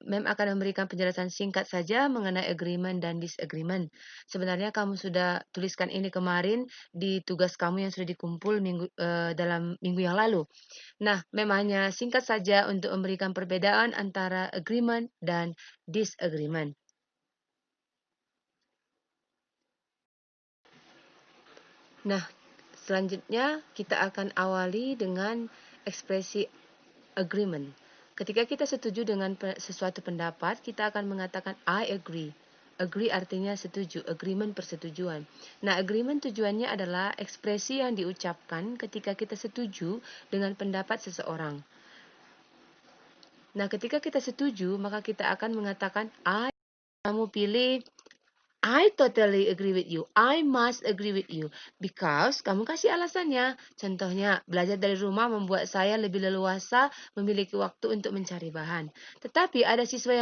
Mem akan memberikan penjelasan singkat saja mengenai agreement dan disagreement. Sebenarnya kamu sudah tuliskan ini kemarin di tugas kamu yang sudah dikumpul dalam minggu yang lalu. Nah, mem hanya singkat saja untuk memberikan perbedaan antara agreement dan disagreement. Nah, selanjutnya kita akan awali dengan ekspresi agreement. Ketika kita setuju dengan sesuatu pendapat, kita akan mengatakan I agree. Agree artinya setuju, agreement persetujuan. Nah, agreement tujuannya adalah ekspresi yang diucapkan ketika kita setuju dengan pendapat seseorang. Nah, ketika kita setuju, maka kita akan mengatakan kamu pilih I totally agree with you. I must agree with you. Because kamu kasih alasannya. Contohnya, belajar dari rumah membuat saya lebih leluasa memiliki waktu untuk mencari bahan. Tetapi ada siswa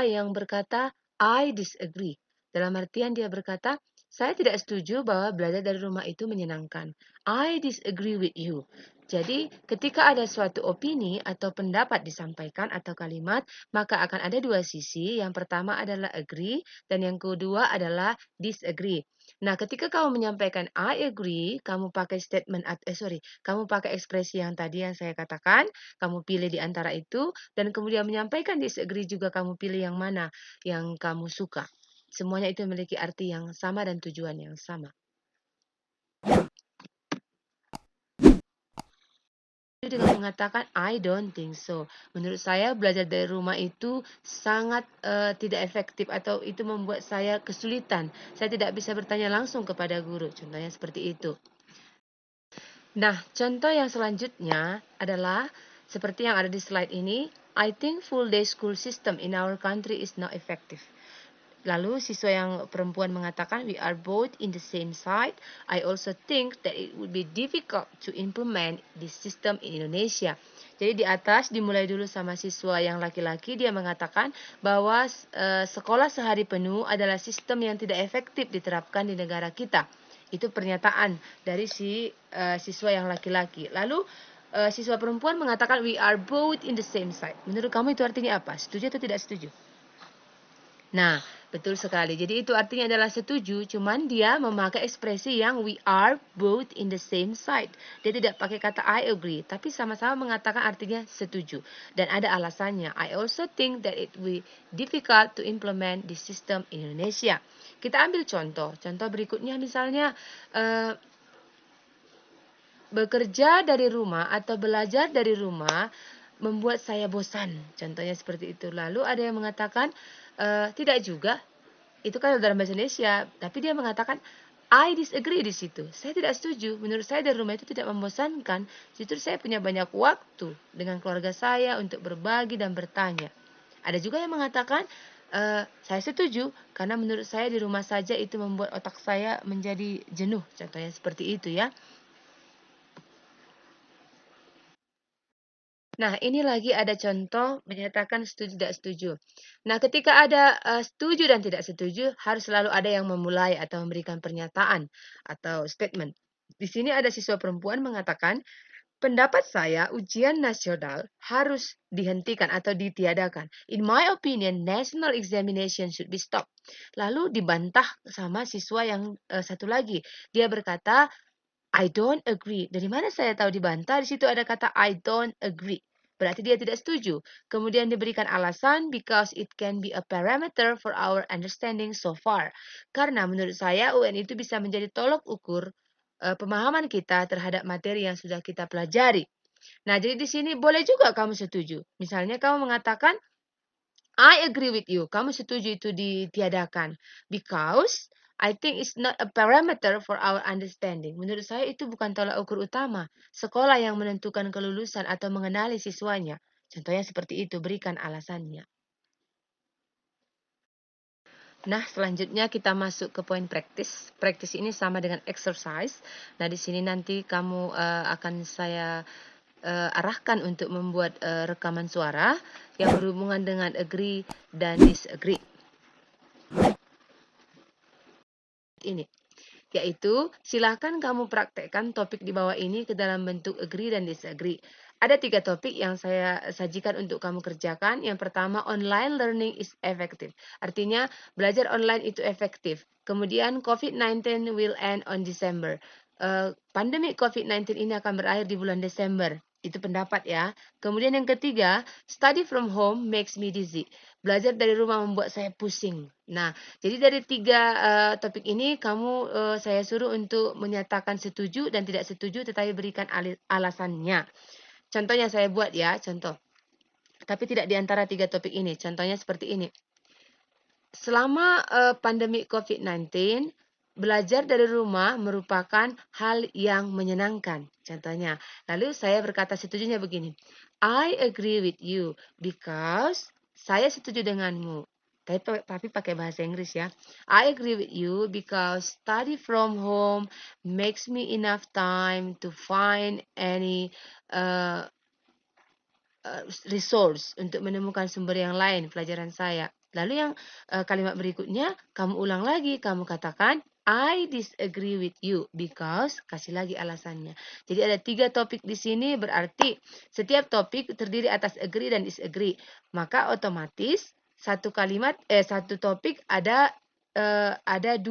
yang berkata, I disagree. Dalam artian dia berkata, saya tidak setuju bahwa belajar dari rumah itu menyenangkan. I disagree with you. Jadi, ketika ada suatu opini atau pendapat disampaikan atau kalimat, maka akan ada dua sisi. Yang pertama adalah agree dan yang kedua adalah disagree. Nah, ketika kamu menyampaikan I agree, kamu pakai kamu pakai ekspresi yang tadi yang saya katakan, kamu pilih di antara itu dan kemudian menyampaikan disagree juga kamu pilih yang mana yang kamu suka. Semuanya itu memiliki arti yang sama dan tujuan yang sama. Dengan mengatakan I don't think so. Menurut saya belajar dari rumah itu sangat tidak efektif atau itu membuat saya kesulitan. Saya tidak bisa bertanya langsung kepada guru. Contohnya seperti itu. Nah, contoh yang selanjutnya adalah seperti yang ada di slide ini. I think full day school system in our country is not effective. Lalu siswa yang perempuan mengatakan, we are both in the same side. I also think that it would be difficult to implement this system in Indonesia. Jadi di atas dimulai dulu sama siswa yang laki-laki, dia mengatakan bahwa sekolah sehari penuh adalah sistem yang tidak efektif diterapkan di negara kita. Itu pernyataan dari siswa yang laki-laki. Lalu siswa perempuan mengatakan, we are both in the same side. Menurut kamu itu artinya apa? Setuju atau tidak setuju? Nah, betul sekali. Jadi itu artinya adalah setuju, cuman dia memakai ekspresi yang we are both in the same side. Dia tidak pakai kata I agree, tapi sama-sama mengatakan artinya setuju. Dan ada alasannya. I also think that it will be difficult to implement this system in Indonesia. Kita ambil contoh. Contoh berikutnya misalnya bekerja dari rumah atau belajar dari rumah membuat saya bosan. Contohnya seperti itu. Lalu ada yang mengatakan tidak juga. Itu kan dalam bahasa Indonesia, tapi dia mengatakan I disagree di situ. Saya tidak setuju. Menurut saya dari rumah itu tidak membosankan. Justru saya punya banyak waktu dengan keluarga saya untuk berbagi dan bertanya. Ada juga yang mengatakan saya setuju karena menurut saya di rumah saja itu membuat otak saya menjadi jenuh. Contohnya seperti itu ya. Nah, ini lagi ada contoh menyatakan setuju tidak setuju. Nah, ketika ada setuju dan tidak setuju, harus selalu ada yang memulai atau memberikan pernyataan atau statement. Di sini ada siswa perempuan mengatakan, pendapat saya ujian nasional harus dihentikan atau ditiadakan. In my opinion, national examination should be stopped. Lalu dibantah sama siswa yang satu lagi. Dia berkata, I don't agree. Dari mana saya tahu dibantah? Di situ ada kata I don't agree. Berarti dia tidak setuju. Kemudian diberikan alasan because it can be a parameter for our understanding so far. Karena menurut saya UN itu bisa menjadi tolok ukur pemahaman kita terhadap materi yang sudah kita pelajari. Nah, jadi di sini boleh juga kamu setuju. Misalnya kamu mengatakan I agree with you. Kamu setuju itu ditiadakan. Because I think it's not a parameter for our understanding. Menurut saya itu bukan tolak ukur utama. Sekolah yang menentukan kelulusan atau mengenali siswanya. Contohnya seperti itu, berikan alasannya. Nah, selanjutnya kita masuk ke poin praktis. Praktis ini sama dengan exercise. Nah, di sini nanti kamu akan saya arahkan untuk membuat rekaman suara yang berhubungan dengan agree dan disagree. Ini yaitu silakan kamu praktekkan topik di bawah ini ke dalam bentuk agree dan disagree. Ada 3 topik yang saya sajikan untuk kamu kerjakan. Yang pertama, online learning is effective. Artinya belajar online itu efektif. Kemudian COVID-19 will end on December. Pandemi COVID-19 ini akan berakhir di bulan Desember. Itu pendapat ya. Kemudian yang ketiga, study from home makes me dizzy. Belajar dari rumah membuat saya pusing. Nah, jadi dari 3 topik ini kamu, saya suruh untuk menyatakan setuju dan tidak setuju, tetapi berikan alasannya. Contohnya saya buat ya, contoh. Tapi tidak di antara 3 topik ini. Contohnya seperti ini. Selama pandemi COVID-19, belajar dari rumah merupakan hal yang menyenangkan. Contohnya. Lalu saya berkata setujunya begini. I agree with you because saya setuju denganmu. Tapi pakai bahasa Inggris ya. I agree with you because study from home makes me enough time to find any uh, resource untuk menemukan sumber yang lain pelajaran saya. Lalu yang kalimat berikutnya kamu ulang lagi, kamu katakan I disagree with you because kasih lagi alasannya. Jadi ada 3 topik di sini, berarti setiap topik terdiri atas agree dan disagree. Maka otomatis satu topik ada 2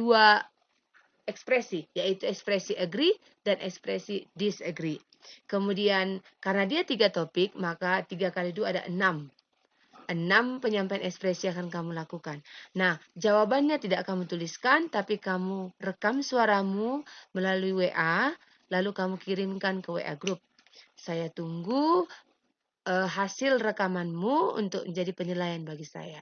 ekspresi, yaitu ekspresi agree dan ekspresi disagree. Kemudian karena dia 3 topik, maka 3 kali 2 ada 6. 6 penyampaian ekspresi akan kamu lakukan. Nah, jawabannya tidak kamu tuliskan, tapi kamu rekam suaramu melalui WA, lalu kamu kirimkan ke WA Group. Saya tunggu hasil rekamanmu untuk menjadi penilaian bagi saya.